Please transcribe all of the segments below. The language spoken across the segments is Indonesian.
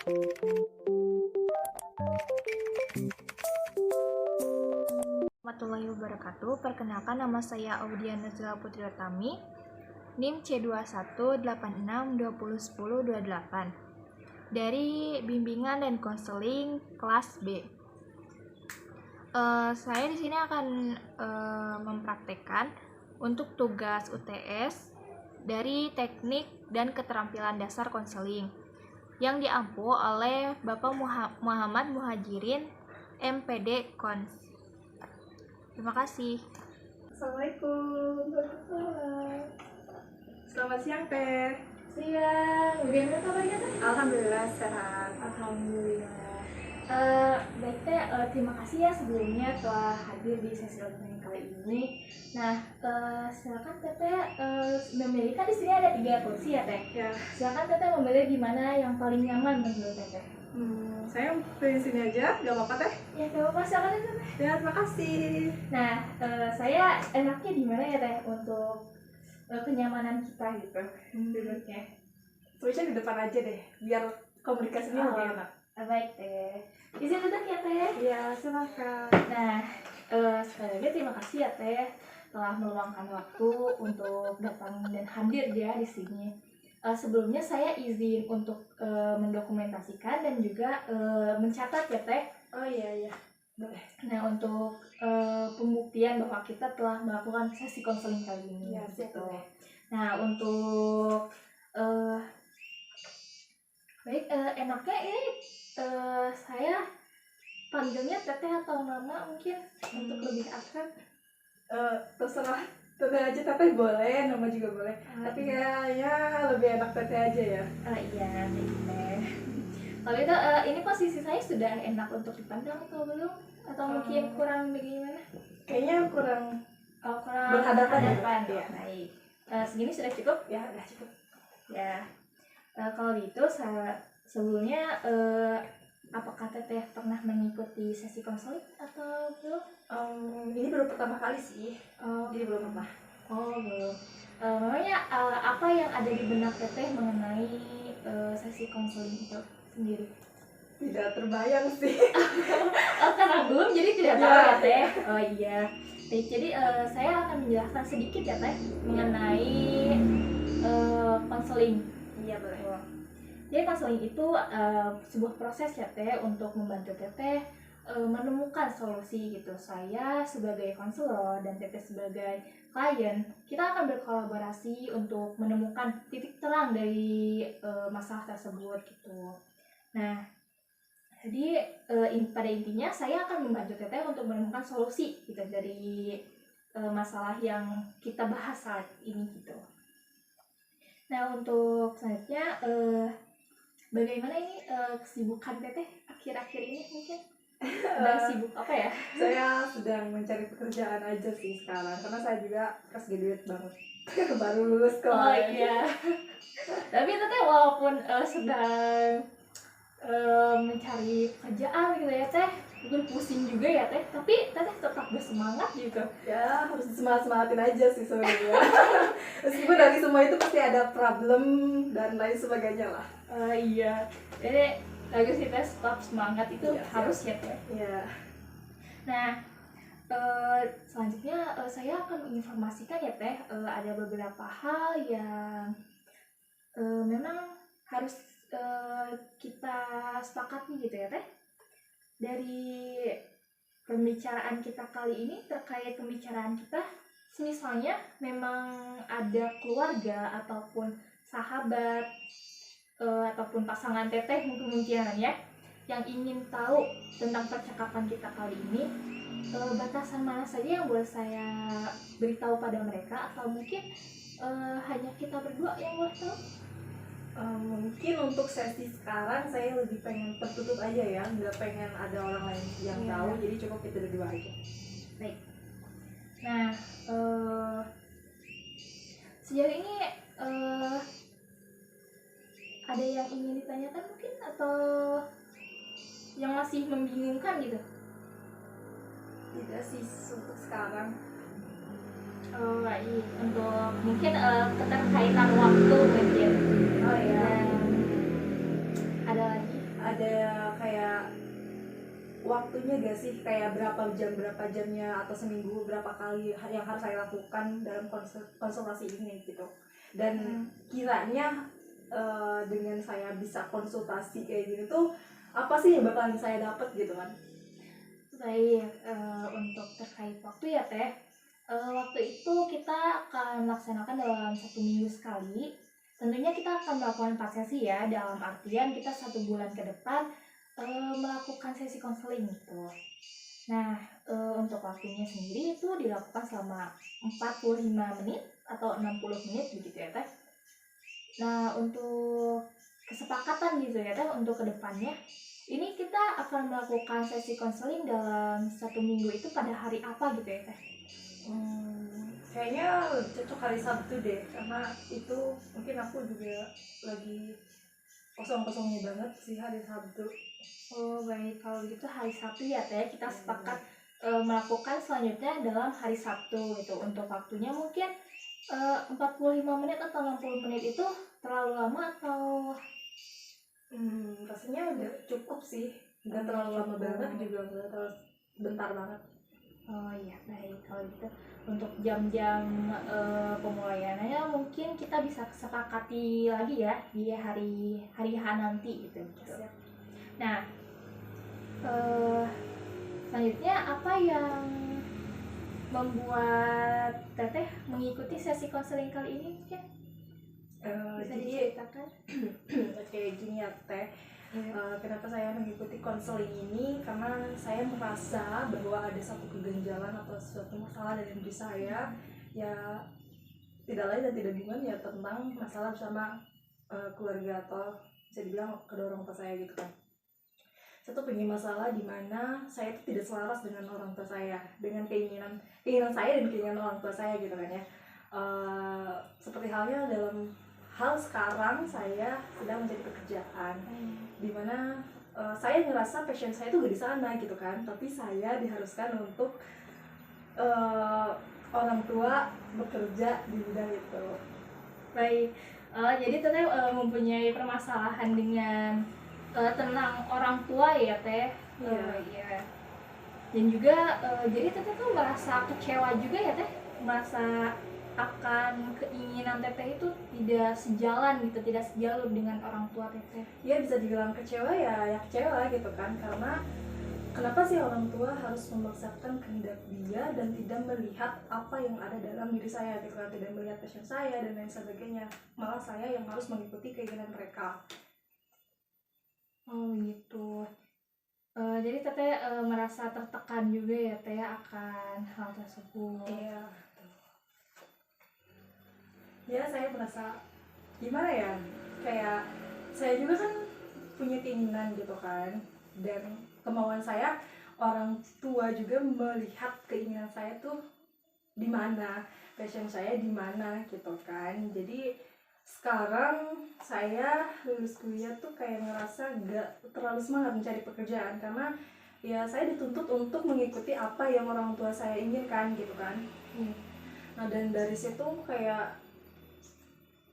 Warahmatullahi wabarakatuh. Perkenalkan, nama saya Audia Nazila Putri Utami, NIM C2186201028 dari Bimbingan dan Konseling kelas B. Saya di sini akan mempraktekkan untuk tugas UTS dari Teknik dan Keterampilan Dasar Konseling yang diampu oleh Bapak Muhammad Muhajirin, MPD Kons. Terima kasih. Assalamualaikum. Selamat siang, Teh. Siang, bagaimana kabarnya Teh? Alhamdulillah sehat. Alhamdulillah. Baik Teh, terima kasih ya sebelumnya telah hadir di sesi learning kali ini. Nah, silakan Teteh memilih, kan di sini ada 3 kursi ya Teh. Ya. Silakan Teteh memilih di mana yang paling nyaman menurut Teteh. Saya pilih sini aja, gak apa-apa, Teh? Ya, gak apa-apa, silakan Teteh. Ya, terima kasih. Nah, saya enaknya di mana ya Teh untuk kenyamanan kita gitu duduknya. Tulisnya di depan aja deh, biar komunikasinya lebih enak. Baik Teh, izin duduk ya Teh. Iya, silakan. Nah, sekali lagi terima kasih ya Teh telah meluangkan waktu untuk datang dan hadir ya di sini. Sebelumnya saya izin untuk mendokumentasikan dan juga mencatat ya Teh. Oh iya, boleh. Nah, untuk pembuktian bahwa kita telah melakukan sesi konseling kali ini. Iya, gitu. boleh. Nah, untuk baik, enaknya ini saya panggilnya Teteh atau Mama mungkin untuk lebih akrab. Terserah Teteh aja, Teteh boleh, nama juga boleh. Tapi kayaknya lebih enak Teteh aja ya. Iya, baik Teh. Kalau itu ini posisi saya sudah enak untuk dipandang atau belum? Atau mungkin kurang bagaimana? Kayaknya kurang Berhadapan ya. Ya. Baik. Segini sudah cukup? Ya, udah cukup. Ya. Kalau gitu sebelumnya apakah Teteh pernah mengikuti sesi konseling atau belum? Ini baru pertama kali sih. Jadi belum pernah. Belum. Memangnya apa yang ada di benak Teteh mengenai sesi konseling itu sendiri? Tidak terbayang sih. Karena belum, jadi tidak tahu ya Teh. Oh iya. Baik, jadi saya akan menjelaskan sedikit ya Teh mengenai konseling. Iya, boleh. Jadi konseling itu sebuah proses ya Teh untuk membantu Teteh menemukan solusi gitu. Saya sebagai konselor dan Teteh sebagai klien, kita akan berkolaborasi untuk menemukan titik terang dari masalah tersebut gitu. Nah, jadi pada intinya saya akan membantu Teteh untuk menemukan solusi gitu dari masalah yang kita bahas saat ini gitu. Nah, untuk selanjutnya bagaimana ini kesibukan Teteh akhir-akhir ini mungkin? Sedang sibuk apa ya? Saya sedang mencari pekerjaan aja sih sekarang, karena saya juga fresh graduate banget. Baru lulus kemarin. Oh iya. Tapi Teteh walaupun sedang mencari pekerjaan gitu ya Teh, mungkin pusing juga ya Teh, tapi Teteh tetap bersemangat gitu. Ya, harus semangat-semangatin aja sih sebenarnya. Meskipun dari semua itu pasti ada problem dan lain sebagainya lah. Iya. Jadi bagus sih Teh, tetap semangat itu harus ya Teh. Iya. Nah, selanjutnya saya akan menginformasikan ya Teh, ada beberapa hal yang memang harus kita sepakati gitu ya Teh. Dari pembicaraan kita kali ini terkait pembicaraan kita, misalnya memang ada keluarga ataupun sahabat ataupun pasangan Teteh mungkin ya yang ingin tahu tentang percakapan kita kali ini, batasan mana saja yang boleh saya beritahu pada mereka, atau mungkin hanya kita berdua yang boleh tahu? Mungkin untuk sesi sekarang saya lebih pengen tertutup aja ya, nggak pengen ada orang lain yang tahu, jadi cukup kita berdua aja. Baik. Nah, sejauh ini ada yang ingin ditanyakan mungkin, atau yang masih membingungkan gitu? Tidak sih untuk sekarang. Baik, untuk mungkin keterkaitan waktu mungkin. Oh iya. Dan ada lagi waktunya gak sih, kayak berapa jamnya atau seminggu berapa kali yang harus saya lakukan dalam konsultasi ini gitu. Dan kiranya dengan saya bisa konsultasi kayak gini tuh apa sih yang bakalan saya dapat gitu kan. Baik, untuk terkait waktu ya Teh, waktu itu kita akan melaksanakan dalam 1 minggu sekali. Tentunya kita akan melakukan 4 sesi ya, dalam artian kita 1 bulan ke depan melakukan sesi konseling gitu. Nah, untuk waktunya sendiri itu dilakukan selama 45 menit atau 60 menit begitu ya Teh. Nah, untuk kesepakatan gitu ya Teh, untuk kedepannya ini kita akan melakukan sesi konseling dalam 1 minggu itu pada hari apa gitu ya Teh? Kayaknya lebih cocok hari Sabtu deh, karena itu mungkin aku juga lagi kosong-kosongnya banget sih hari Sabtu. Oh baik, kalau gitu hari Sabtu ya Teh, kita sepakat melakukan selanjutnya dalam hari Sabtu gitu. Untuk waktunya mungkin 45 menit atau 60 menit itu terlalu lama atau Rasanya udah cukup sih, nggak terlalu lama banget juga nggak terlalu bentar banget. Oh iya baik, kalau gitu untuk jam-jam pemulayannya mungkin kita bisa sepakati lagi ya di hari H nanti gitu. Nah, selanjutnya apa yang membuat Teteh mengikuti sesi konseling kali ini mungkin bisa Jadi diceritakan? kayak gini ya Teh. Kenapa saya mengikuti konseling ini, karena saya merasa bahwa ada satu keganjalan atau suatu masalah dalam diri saya, ya tidak lain dan tidak bukan ya tentang masalah bersama keluarga atau bisa dibilang kedua orang tua saya gitu kan. Satu punya masalah di mana saya itu tidak selaras dengan orang tua saya, dengan keinginan saya dan keinginan orang tua saya gitu kan ya. Seperti halnya dalam hal sekarang saya sedang mencari pekerjaan, dimana saya ngerasa passion saya tuh gak di sana gitu kan, tapi saya diharuskan untuk orang tua bekerja di bidang itu. Baik, jadi Teteh mempunyai permasalahan dengan tentang orang tua ya Teh. Iya. Dan juga jadi Teteh tuh merasa kecewa juga ya Teh, merasa akan keinginan Teteh itu tidak sejalan gitu, tidak sejalur dengan orang tua Teteh. Ya bisa dibilang kecewa ya kecewa gitu kan, karena kenapa sih orang tua harus memaksakan kehendak dia dan tidak melihat apa yang ada dalam diri saya gitu kan, tidak melihat passion saya dan lain sebagainya, malah saya yang harus mengikuti keinginan mereka. Oh gitu. Jadi Teteh merasa tertekan juga ya Teh akan hal tersebut. Iya. Ya saya merasa gimana ya, kayak saya juga kan punya keinginan gitu kan, dan kemauan saya, orang tua juga melihat keinginan saya tuh di mana, passion saya di mana gitu kan. Jadi sekarang saya lulus kuliah tuh kayak ngerasa gak terlalu semangat mencari pekerjaan, karena ya saya dituntut untuk mengikuti apa yang orang tua saya inginkan gitu kan. Nah dan dari situ kayak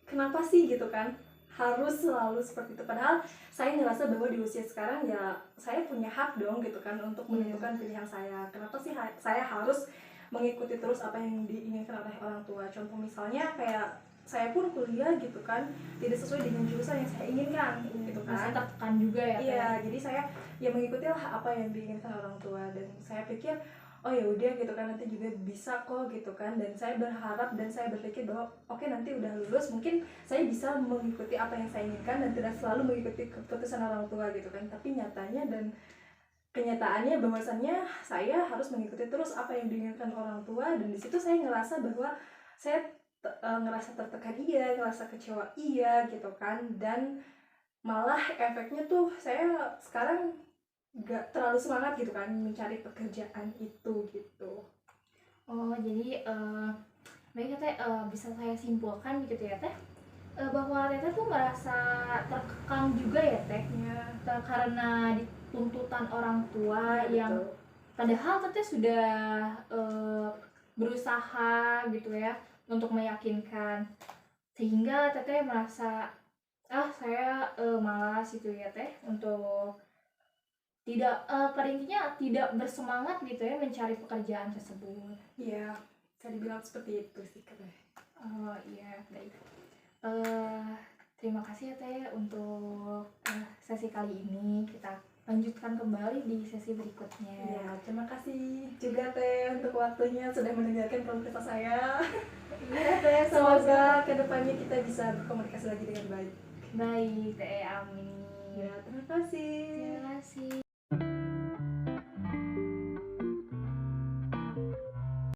kenapa sih gitu kan harus selalu seperti itu, padahal saya ngerasa bahwa di usia sekarang ya saya punya hak dong gitu kan untuk menentukan pilihan saya. Kenapa sih saya harus mengikuti terus apa yang diinginkan oleh orang tua? Contoh misalnya kayak saya pun kuliah gitu kan tidak sesuai dengan jurusan yang saya inginkan gitu kan. Masih tertekan juga ya Teh? Iya, jadi saya ya mengikuti lah apa yang diinginkan orang tua, dan saya pikir oh ya udah gitu kan, nanti juga bisa kok gitu kan. Dan saya berharap dan saya berpikir bahwa oke, nanti udah lulus mungkin saya bisa mengikuti apa yang saya inginkan dan tidak selalu mengikuti keputusan orang tua gitu kan. Tapi nyatanya dan kenyataannya bahwasannya saya harus mengikuti terus apa yang diinginkan orang tua, dan di situ saya ngerasa bahwa saya ngerasa tertekan iya, ngerasa kecewa iya gitu kan. Dan malah efeknya tuh saya sekarang gak terlalu semangat gitu kan mencari pekerjaan itu gitu. Oh jadi baik Teh, bisa saya simpulkan gitu ya Teh, bahwa Teteh tuh merasa terkekang juga ya Teh ya, karena dituntutan orang tua yang betul. Padahal Teteh sudah berusaha gitu ya untuk meyakinkan, sehingga Teteh merasa saya malas gitu ya Teh untuk pada intinya tidak bersemangat gitu ya mencari pekerjaan tersebut. Iya, bisa dibilang seperti itu sih Teh. Oh iya, baik. Terima kasih ya Teh untuk sesi kali ini. Kita lanjutkan kembali di sesi berikutnya. Iya, terima kasih juga Teh untuk waktunya sudah mendengarkan keluh kesah saya. Iya Teh, Semoga kedepannya kita bisa berkomunikasi lagi dengan baik. baik Teh, amin. Ya, terima kasih. Terima kasih.